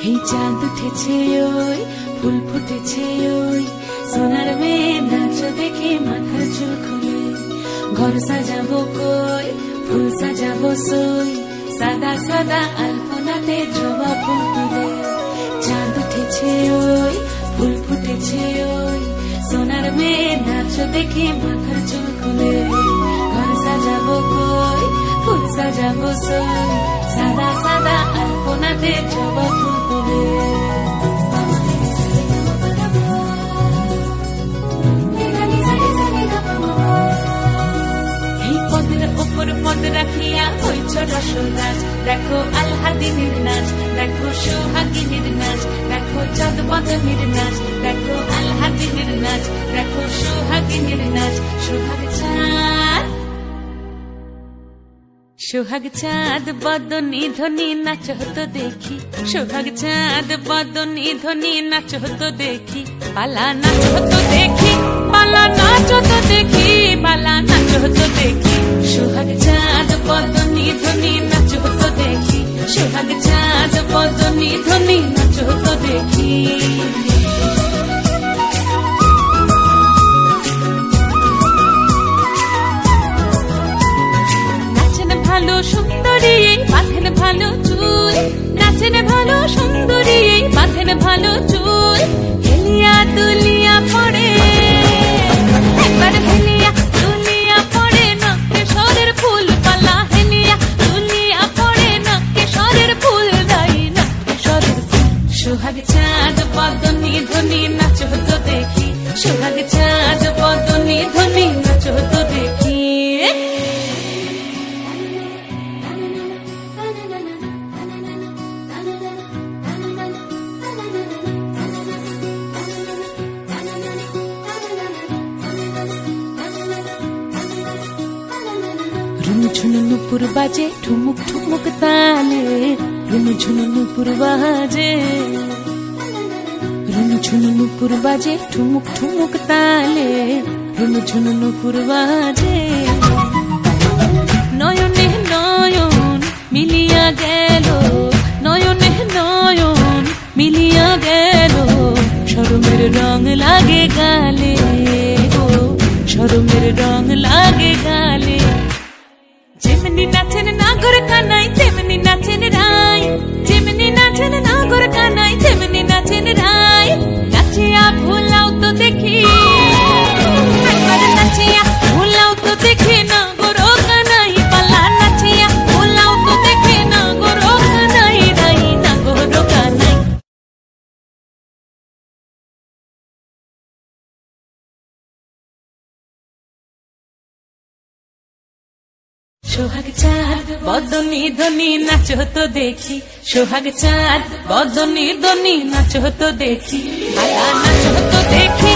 এই চাঁদ উঠেছে ওই ফুল ফুটেছে ওই সোনার মেয়ে নাচ দেখে মাথার চুল খুলে ঘর সাজাবো কই ফুল সাজাবো সই সাদা সাদা আলপনাতে জবা ফুল তুলে চাঁদ উঠেছে ওই ফুল ফুটেছে ওই সোনার মেয়ে নাচ দেখে মাথার চুল খুলে ঘর সাজাবো কই ফুল সাজাবো সই সাদা সাদা আলপনাতে জবা ফুল তুলে পদ রাখিয়া হইছ রসরাজ দেখো আলহাদিনের নাচ দেখো সোহাগিনীর নাচ দেখো চাঁদ বদনের নাচ দেখো আলহাদিনের নাচ দেখো সোহাগিনীর নাচ সোহাগ চাঁদ বদনী ধ্বনি নাচ হতো দেখি সোহাগ চাঁদ বদনী ধ্বনি নাচ হতো দেখি পালা নাচ হতো দেখি পালা নাচ হতো দেখি পালা নাচ হতো দেখি সোহাগ চাঁদ বদনী ধ্বনি নাচ হতো দেখি সোহাগ চাঁদ বদনী ধ্বনি নাচ হতো দেখি ভালো সুন্দরী বাঁধেন ভালো চুল নাচেন ভালো সুন্দরী বাঁধেন ভালো চুল হেলিয়া দুলিয়া পড়ে একবার হেলিয়া দুলিয়া পড়ে নকেশ্বরের ফুল পালা হেলিয়া দুলিয়া পড়ে নকেশ্বরের ফুল দাই নকেশ্বরের ফুল সোহাগ চাঁদ বদনী ধ্বনি নাচ হতো দেখি সোহাগ চাঁদ বদনী ধ্বনি নাচ হতো দেখি ঝুনু নুপুর বাজে ঠুমুক ঠুমুক তালে রুনু ঝুনু নুপুর বাজে রুনু ঝুনু নুপুর বাজে ঠুমুক ঠুমুক তালে রুনু ঝুনু নুপুর বাজে নয়নে নয়ন মিলিয়া গেল নয়নে নয়ন মিলিয়া গেল শরমের রং লাগে গালে গো শরমের রং লাগে গালে যেমনি নাচেন নাগর কানাই তেমনি নাচেন রাই যেমনি নাচেন নাগর কানাই তেমনি নাচেন রাই নাচিয়া ভুলাও তো দেখি একবার নাচিয়া ভুলাও তো দেখি নাগর কানাই পালা নাচিয়া ভুলাও তো দেখি নাগর কানাই রাই নাগর কানাই সোহাগ চাঁদ বদনী ধ্বনি নাচ হতো দেখি সোহাগ চাঁদ বদনী ধ্বনি নাচ হতো দেখি পালা নাচ হতো দেখি